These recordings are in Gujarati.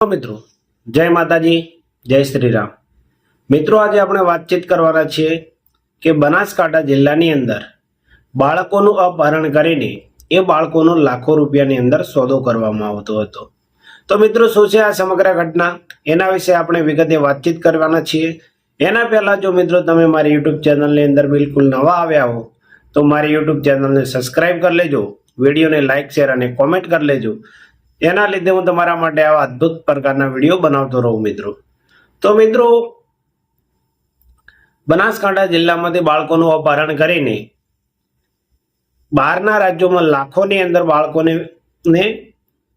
મિત્રો જય માતાજી, જય શ્રી રામ। મિત્રો આજે આપણે વાતચીત કરવાના છીએ કે બનાસકાંઠા જિલ્લાની અંદર બાળકોનું અપહરણ કરીને એ બાળકોનો લાખો રૂપિયાની અંદર સોદો કરવામાં આવતો હતો। તો મિત્રો શું છે આ સમગ્ર ઘટના, એના વિશે આપણે વિગતે વાતચીત કરવાના છીએ। એના પહેલા જો મિત્રો તમે મારી યુટ્યુબ ચેનલની અંદર બિલકુલ નવા આવ્યા હો તો મારી યુટ્યુબ ચેનલને સબસ્ક્રાઇબ કરી લેજો, વિડીયોને લાઇક શેર અને કોમેન્ટ કરી લેજો। એના લીધે હું તમારા માટે આવા અદ્ભુત પ્રકારના વિડીયો બનાવતો રહું મિત્રો। તો મિત્રો બનાસકાંઠા જિલ્લામાંથી બાળકોનું અપહરણ કરીને બહારના રાજ્યોમાં લાખોની અંદર બાળકોને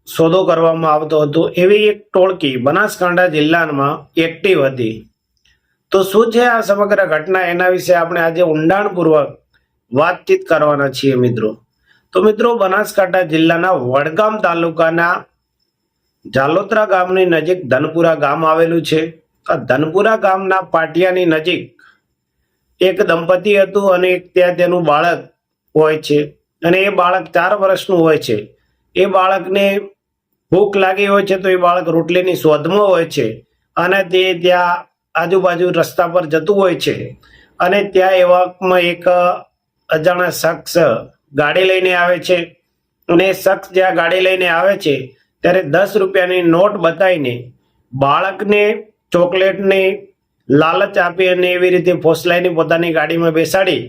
સોદો કરવામાં આવતો હતો, એવી એક ટોળકી બનાસકાંઠા જિલ્લામાં એક્ટિવ હતી। તો શું છે આ સમગ્ર ઘટના, એના વિશે આપણે આજે ઊંડાણપૂર્વક વાતચીત કરવાના છીએ મિત્રો। તો મિત્રો બનાસકાંઠા જિલ્લાના વડગામ તાલુકાના જાલોત્રા ગામની નજીક ધનપુરા ગામ આવેલું છે। આ ધનપુરા ગામના પાટિયાની નજીક એક દંપતી હતું અને ત્યાં તેનું બાળક હોય છે અને એ બાળક 4 વર્ષનું હોય છે। એ બાળકને ભૂખ લાગી હોય છે તો એ બાળક રોટલીની શોધમાં હોય છે અને તે ત્યાં આજુબાજુ રસ્તા પર જતું હોય છે અને ત્યાં એવામાં એક અજાણ્યા શખ્સ ગાડી લઈને આવે છે અને એ શખ્સ જ્યાં ગાડી લઈને આવે છે ત્યારે 10 રૂપિયાની નોટ બતાવીને બાળકને ચોકલેટની લાલચ આપી અને એવી રીતે ફોસલાઈને પોતાની ગાડીમાં બેસાડી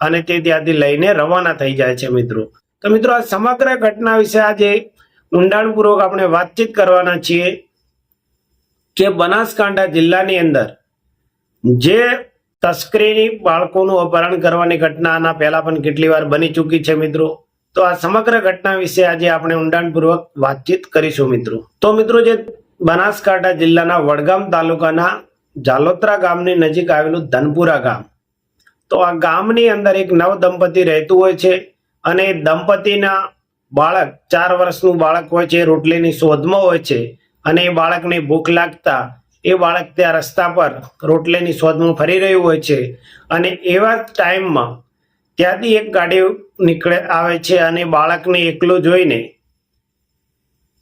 અને તે ત્યાંથી લઈને રવાના થઈ જાય છે મિત્રો। તો મિત્રો આ સમગ્ર ઘટના વિશે આજે ઊંડાણપૂર્વક આપણે વાતચીત કરવાના છીએ કે બનાસકાંઠા જિલ્લાની અંદર જે તસ્કરીની બાળકોનું અપહરણ કરવાની ઘટના આના પહેલા પણ કેટલી વાર બની ચૂકી છે મિત્રો। તો આ સમગ્ર ઘટના વિશે આજે આપણે ઊંડાણપૂર્વક વાતચીત કરીશું મિત્રો। તો મિત્રો જે બનાસકાંઠા જિલ્લાના વડગામ તાલુકાના જાલોત્રા ગામની નજીક આવેલું ધનપુરા ગામ, તો આ ગામની અંદર એક નવ દંપતી રહેતું હોય છે અને દંપતીના બાળક 4 વર્ષનું બાળક હોય છે, રોટલીની શોધમાં હોય છે અને એ બાળકને ભૂખ લાગતા એ બાળક ત્યાં રસ્તા પર રોટલીની શોધમાં ફરી રહ્યું હોય છે અને એવા ટાઈમમાં ત્યાંથી એક ગાડી આવે છે અને બાળકને એકલું જોઈને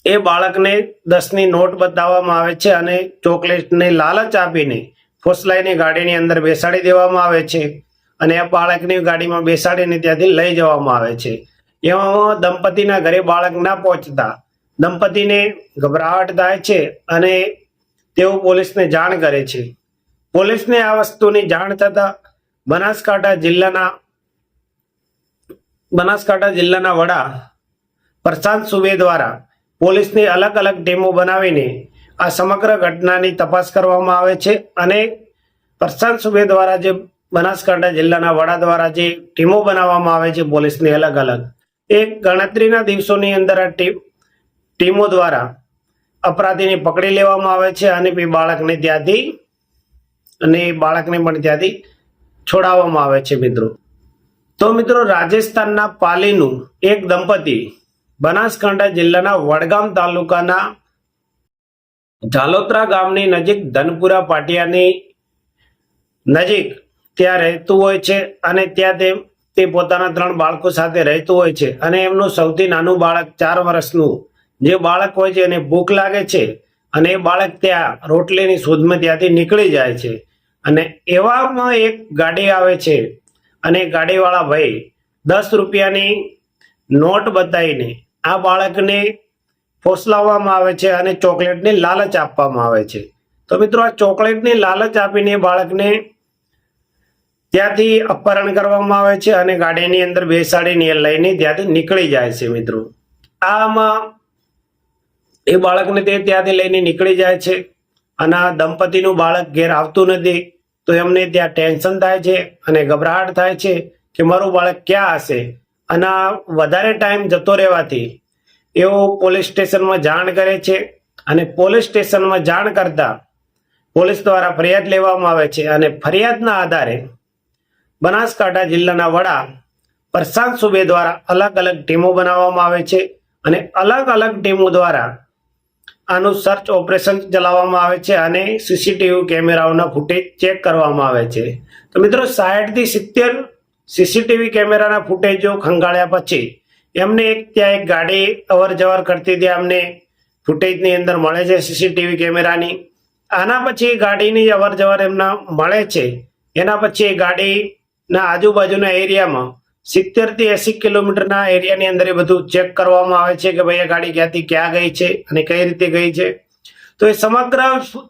એ બાળકને 10ની નોટ બતાવવામાં આવે છે અને ચોકલેટની લાલચ આપીને ફોસલાઈને ગાડીની અંદર બેસાડી દેવામાં આવે છે અને આ બાળકની ગાડીમાં બેસાડીને ત્યાંથી લઈ જવામાં આવે છે। એવામાં દંપતીના ઘરે બાળક ના પહોંચતા દંપતીને ગભરાહટ થાય છે અને તેઓ પોલીસને જાણ કરે છે। પોલીસને આ વસ્તુની જાણ થતા બનાસકાંઠા જિલ્લાના વડા પ્રશાંત સુબે દ્વારા પોલીસની અલગ અલગ ટીમો બનાવીને આ સમગ્ર ઘટનાની તપાસ કરવામાં આવે છે અને પ્રશાંત સુબે દ્વારા જે બનાસકાંઠા જિલ્લાના વડા દ્વારા જે ટીમો બનાવવામાં આવે છે પોલીસની અલગ અલગ, એક ગણતરીના દિવસોની અંદર આ ટીમો દ્વારા અપરાધીને પકડી લેવામાં આવે છે અને બાળકને પણ ત્યાંથી છોડાવવામાં આવે છે મિત્રો। તો મિત્રો રાજસ્થાનના પાલીનું એક દંપતી બનાસકાંઠા જિલ્લાના વડગામ તાલુકાના જાલોત્રા ગામની નજીક ધનપુરા પાટિયાની નજીક ત્યાં રહેતું હોય છે અને ત્યાં તે પોતાના 3 બાળકો સાથે રહેતું હોય છે અને એમનું સૌથી નાનું બાળક 4 વર્ષનું જે બાળક હોય છે એને ભૂખ લાગે છે અને એ બાળક ત્યાં રોટલીની શોધમાં ત્યાંથી નીકળી જાય છે અને એવામાં એક ગાડી આવે છે અને ગાડીવાળા ભાઈ 10 રૂપિયાની નોટ બતાવીને આ બાળકને ફોસલાવવામાં આવે છે અને ચોકલેટની લાલચ આપવામાં આવે છે। તો મિત્રો આ ચોકલેટની લાલચ આપીને બાળકને ત્યાંથી અપહરણ કરવામાં આવે છે અને ગાડીની અંદર બેસાડીને લઈને ત્યાંથી નીકળી જાય છે મિત્રો। આમાં એ બાળકને તે ત્યાંથી લઈને નીકળી જાય છે અને આ દંપતીનું બાળક ઘેર આવતું નથી તો એમને ત્યાં ટેન્શન થાય છે અને ગભરાહટ થાય છે કે મારું બાળક ક્યાં હશે અને વધારે ટાઈમ જતો રહેવાથી એઓ પોલીસ સ્ટેશનમાં જાણ કરે છે અને પોલીસ સ્ટેશનમાં જાણ કરતા પોલીસ દ્વારા ફરિયાદ લેવામાં આવે છે અને ફરિયાદના આધારે બનાસકાંઠા જિલ્લાના વડા પ્રશાંત સુબે દ્વારા અલગ અલગ ટીમો બનાવવામાં આવે છે અને અલગ અલગ ટીમો દ્વારા આનું સર્ચ ઓપરેશન ચલાવવામાં આવે છે અને સીસીટીવી કેમેરાઓના ફૂટેજ ચેક કરવામાં આવે છે। તો મિત્રો 60 થી 70 સીસીટીવી કેમેરાના ફૂટેજો ખંગાળ્યા પછી એમને ત્યાં એક ગાડી અવર જવર કરતી હતી, એમને ફૂટેજની અંદર મળે છે સીસીટીવી કેમેરાની. આના પછી ગાડીની અવર જવર એમના મળે છે. એના પછી એ ગાડીના આજુબાજુના એરિયામાં 70 થી 80 કિલોમીટરના એરિયાની અંદર એ બધું ચેક કરવામાં આવે છે કે ભાઈ આ ગાડી ક્યાંથી ક્યાં ગઈ છે અને કઈ રીતે ગઈ છે. તો એ સમગ્ર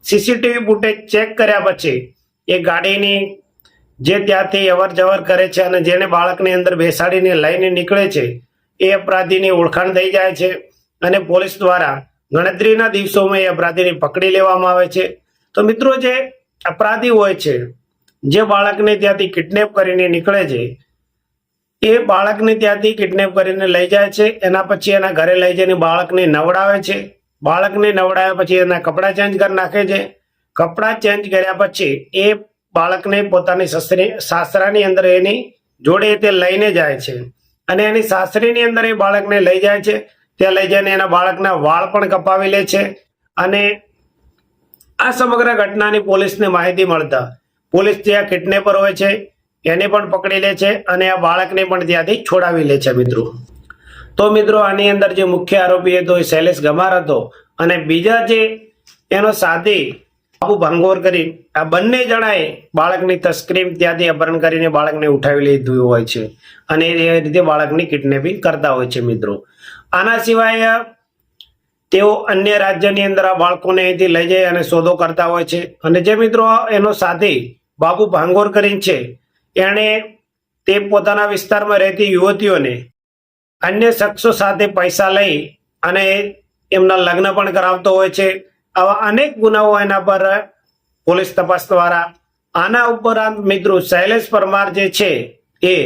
સીસીટીવી ફૂટેજ ચેક કર્યા પછી એ ગાડીની જે ત્યાંથી અવર જવર કરે છે અને જેને બાળકની અંદર બેસાડીને લઈને નીકળે છે એ અપરાધીની ઓળખાણ થઈ જાય છે અને પોલીસ દ્વારા ગણતરીના દિવસોમાં એ અપરાધીને પકડી લેવામાં આવે છે. તો મિત્રો, જે અપરાધી હોય છે, જે બાળકને ત્યાંથી કિડનેપ કરીને નીકળે છે, એ બાળકને ત્યાંથી કિડનેપ કરીને લઈ જાય છે. એના પછી એના ઘરે લઈ જઈને બાળકને નવડાવે છે. બાળકને નવડાવ્યા પછી એના કપડાં ચેન્જ કરી નાખે છે. કપડાં ચેન્જ કર્યા પછી એ બાળકને પોતાની સાસરાની અંદર એની જોડે તે લઈને જાય છે અને એની સાસરીની અંદર એ બાળકને લઈ જાય છે. ત્યાં લઈ જઈને એના બાળકના વાળ પણ કપાવી લે છે અને આ સમગ્ર ઘટનાની પોલીસને માહિતી મળતા પોલીસ ત્યાં કિડનેપર હોય છે એને પણ પકડી લે છે અને આ બાળકને પણ ત્યાંથી છોડાવી લે છે. મિત્રો, આની અંદર જે મુખ્ય આરોપી હતો એ શૈલેષ ગમાર હતો અને બીજા જે એનો સાથી બાબુ ભાંગોર કરી આ બંને જણાએ બાળકની તસ્કરી ત્યાંથી અપહરણ કરીને બાળકને ઉઠાવી લીધું હોય છે અને એ રીતે બાળકની કિડનેપિંગ કરતા હોય છે. મિત્રો, આના સિવાય તેઓ અન્ય રાજ્યની અંદર આ બાળકોને અહીંથી લઈ જાય અને સોદો કરતા હોય છે. અને જે મિત્રો એનો સાથી બાબુ ભાંગોર કરીને છે, એણે તે પોતાના વિસ્તારમાં રહેતી યુવતીઓને અન્ય શખ્સો સાથે પૈસા લઈ અને એમના લગ્ન પણ કરાવતો હોય છે. આવા અનેક ગુનાઓ એના પર પોલીસ તપાસ દ્વારા. આના ઉપરાંત મિત્રો, શૈલેષ પરમાર જે છે એ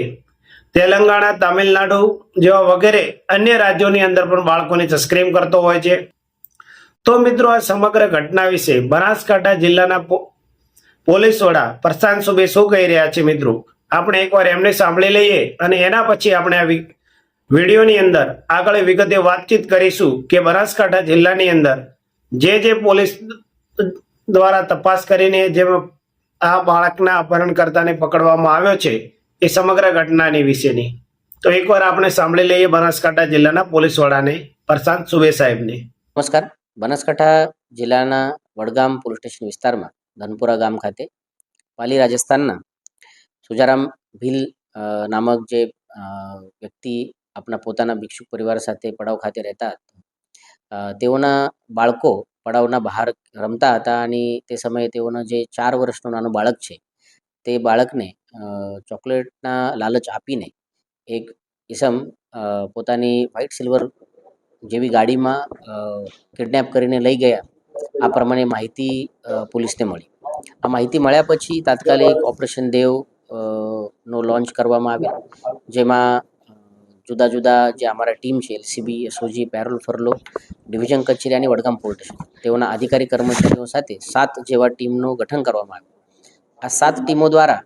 તેલંગાણા, તામિલનાડુ જેવા વગેરે અન્ય રાજ્યોની અંદર પણ બાળકોની તસ્કરી કરતો હોય છે. તો મિત્રો, આ સમગ્ર ઘટના વિશે બનાસકાંઠા જિલ્લાના પોલીસ વડા પ્રશાંત સુબે શું કહી રહ્યા છે મિત્રો, આપણે એકવાર એમને સાંભળી લઈએ અને એના પછી આપણે આ વિડીયોની અંદર આગળ વિગતે વાતચીત કરીશું કે બનાસકાંઠા જિલ્લાની અંદર જે પોલીસ દ્વારા તપાસ કરીને જેમાં આ બાળકના અપહરણકર્તાને પકડવામાં આવ્યો છે એ સમગ્ર ઘટનાની વિશેની. તો એકવાર આપણે સાંભળી લઈએ બનાસકાંઠા જિલ્લાના પોલીસ વડાને, પ્રશાંત સુબે સાહેબને. નમસ્કાર. બનાસકાંઠા જિલ્લાના વડગામ પોલીસ સ્ટેશન વિસ્તારમાં ધનપુરા ગામ ખાતે પાલી રાજસ્થાનના સુજારામ ભીલ નામક જે વ્યક્તિ આપણા પોતાના ભિક્ષુક પરિવાર સાથે પડાવ ખાતે રહેતા હતા, તેઓના બાળકો પડાવના બહાર રમતા હતા અને તે સમયે તેઓનો જે 4 વર્ષનું નાનું બાળક છે તે બાળકને ચોકલેટના લાલચ આપીને એક ઇસમ પોતાની વ્હાઇટ સિલ્વર જેવી ગાડીમાં કિડનેપ કરીને લઈ ગયા. આ પ્રમાણે માહિતી પોલીસને મળી. આ માહિતી મળ્યા પછી તાત્કાલિક ઓપરેશન દેવ નો લોન્ચ કરવામાં આવ્યો, જેમાં જુદા જુદા જે અમારા ટીમ છે, LCB, SOG, parole furlough, division કચેરી અને વડગામ પોલીસ સ્ટેશન, તેઓના અધિકારી કર્મચારીઓ સાથે 7 જેવા ટીમનું ગઠન કરવામાં આવ્યું. આ 7 ટીમો દ્વારા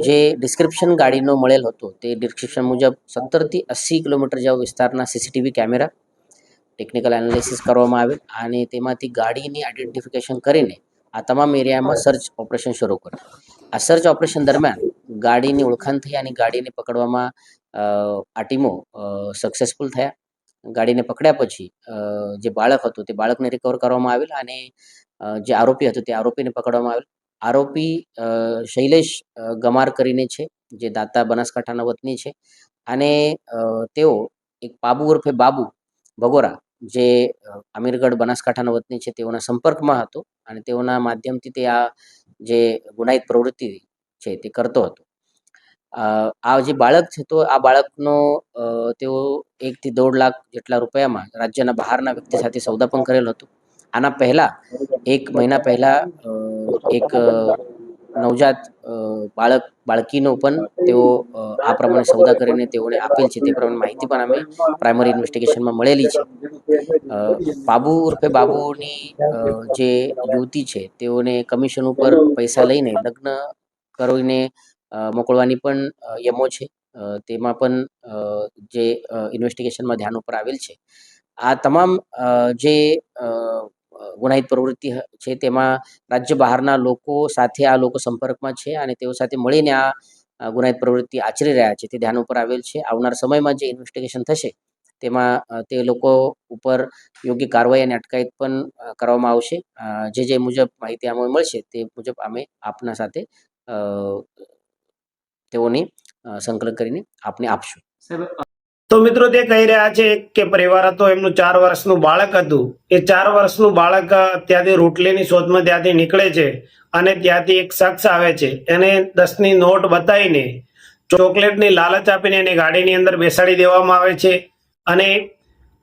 જે ડિસ્ક્રિપ્શન ગાડીનો મળેલ હતો તે ડિસ્ક્રિપ્શન મુજબ 17 થી 80 કિલોમીટર જેવા વિસ્તારના સીસીટીવી કેમેરા ટેકનિકલ એનાલિસિસ કરવામાં આવેલ અને તેમાંથી ગાડીની આઈડેન્ટિફિકેશન કરીને આ તમામ એરિયામાં સર્ચ ઓપરેશન શરૂ કર્યું. આ સર્ચ ઓપરેશન દરમિયાન ગાડીની ઓળખાણ થઈ અને ગાડીને પકડવામાં આ ટીમો સક્સેસફુલ થયા. ગાડીને પકડ્યા પછી જે બાળક હતું તે બાળકને રિકવર કરવામાં આવેલ અને જે આરોપી હતો તે આરોપીને પકડવામાં આવેલ. આરોપી શૈલેષ ગમાર કરીને છે, જે દાતા બનાસકાંઠાના વતની છે અને તેઓ એક પાબુ ઉર્ફે બાબુ ભગોરા, જે અમીરગઢ બનાસકાંઠાના વતની છે, તેઓના સંપર્કમાં હતો અને તેઓના માધ્યમથી તે આ જે ગુનાહિત પ્રવૃત્તિ છે તે કરતો હતો. આ જે બાળક છે તો આ બાળકનો તેઓ 1 થી 1.5 લાખ જેટલા રૂપિયામાં રાજ્યના બહારના વ્યક્તિ સાથે સોદા પણ કરેલો હતો. આના પહેલા 1 મહિના પહેલા એક નવજાત બાળકીનો પણ તેઓ આ પ્રમાણે સોદા કરીને તેઓને આપેલ છે. તે પ્રમાણે માહિતી પણ અમે પ્રાઇમરી ઇન્વેસ્ટિગેશનમાં મળેલી છે. બાબુ ઉર્ફે બાબુની જે યુવતી છે તેઓને કમિશન ઉપર પૈસા લઈને લગ્ન કરીને મોકલવાની પણ યમો છે. તેમાં પણ જે ઇન્વેસ્ટિગેશનમાં ધ્યાન ઉપર આવેલ છે. આ તમામ જે ગુનાહિત પ્રવૃત્તિ છે તેમાં રાજ્ય બહારના લોકો સાથે આ લોકો સંપર્કમાં છે અને તેઓ સાથે મળીને આ ગુનાહિત પ્રવૃત્તિ આચરી રહ્યા છે તે ધ્યાન ઉપર આવેલ છે. આવનાર સમયમાં જે ઇન્વેસ્ટિગેશન થશે તેમાં તે લોકો ઉપર યોગ્ય કાર્યવાહી અને અટકાયત પણ કરવામાં આવશે. જે મુજબ માહિતી અમને મળશે તે મુજબ અમે આપના સાથે તેઓની સંકલન કરીને આપને આપશું. તો મિત્રો તે કહી રહ્યા છે કે પરિવાર હતો, એમનું 4 વર્ષનું બાળક હતું. એ 4 વર્ષનું બાળક ત્યાંથી રોટલીની શોધમાં ત્યાંથી નીકળે છે અને ત્યાંથી એક શખ્સ આવે છે. એને 10ની નોટ બતાવીને ચોકલેટની લાલચ આપીને એને ગાડીની અંદર બેસાડી દેવામાં આવે છે અને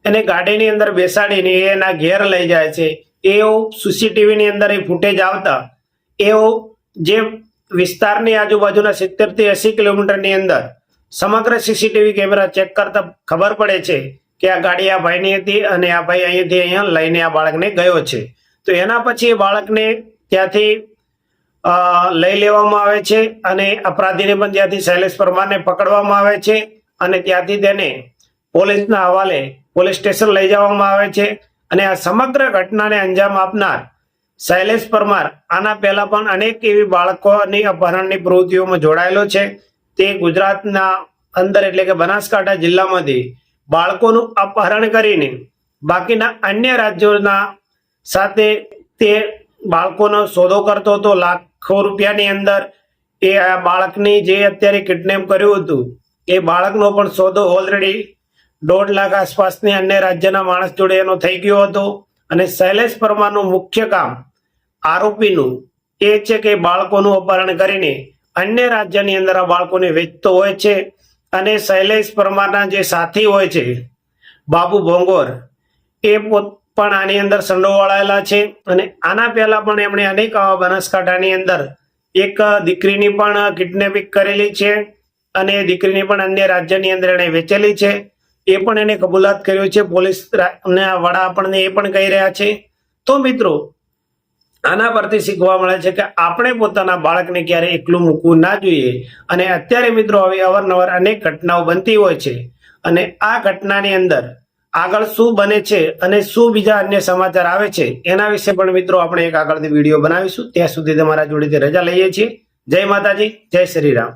એને ગાડીની અંદર બેસાડીને એના ઘેર લઈ જાય છે. એવો સીસીટીવીની અંદર એ ફૂટેજ આવતા એવો જે વિસ્તારની આજુબાજુના 70 થી 80 કિલોમીટરની અંદર સમગ્ર સીસીટીવી કેમેરા ચેક કરતા ખબર પડે છે કે આ ગાડી આ ભાઈની હતી અને આ ભાઈ અહીંયાથી અહીંયા લઈને આ બાળકને ગયો છે. તો એના પછી એ બાળકને ત્યાંથી લઈ લેવામાં આવે છે અને અપરાધીને પણ ત્યાંથી શૈલેષ પરમારને પકડવામાં આવે છે અને ત્યાંથી તેને પોલીસના હવાલે પોલીસ સ્ટેશન લઈ જવામાં આવે છે. અને આ સમગ્ર ઘટનાને અંજામ આપનાર શૈલેષ પરમાર આના પહેલા પણ અનેક એવી બાળકોની અપહરણની પ્રવૃત્તિઓમાં જોડાયેલો છે. તે ગુજરાતના અંદર એટલે કે બનાસકાંઠા જિલ્લામાંથી બાળકોનું અપહરણ કરીને બાકીના અન્ય રાજ્યોના સાથે તે બાળકોનો સોદો કરતો હતો. લાખો રૂપિયાની અંદર એ આ બાળકની જે અત્યારે કિડનેપ કર્યું હતું એ બાળકનો પણ સોદો ઓલરેડી 1.5 લાખ આસપાસની અન્ય રાજ્યના માણસ જોડે એનો થઈ ગયો હતો. અને શૈલેષ પરમારનું મુખ્ય કામ આરોપીનું એ છે કે બાળકોનું અપહરણ કરીને અન્ય રાજ્યની અંદર આ બાળકોને વેચતો હોય છે. અને શૈલેષ પરમારના જે સાથી હોય છે બાબુ ભોંગોર એ પણ આની અંદર સંડોવાયેલા છે. અને આના પહેલા પણ એમણે અનેક બનાસકાંઠાની અંદર એક દીકરીની પણ કિડનેપિંગ કરેલી છે અને એ દીકરીની પણ અન્ય રાજ્યની અંદર એણે વેચેલી છે. એ પણ એને કબૂલાત કર્યો છે. પોલીસ વડા આપણને એ પણ કહી રહ્યા છે. તો મિત્રો આના પરથી શીખવા મળે છે કે આપણે પોતાના બાળકને ક્યારે એકલું મૂકવું ના જોઈએ. અને અત્યારે મિત્રો હવે અવારનવાર અનેક ઘટનાઓ બનતી હોય છે અને આ ઘટનાની અંદર આગળ શું બને છે અને શું બીજા અન્ય સમાચાર આવે છે એના વિશે પણ મિત્રો આપણે એક આગળથી વિડીયો બનાવીશું. ત્યાં સુધી તમારા જોડેથી રજા લઈએ છીએ. જય માતાજી, જય શ્રી રામ.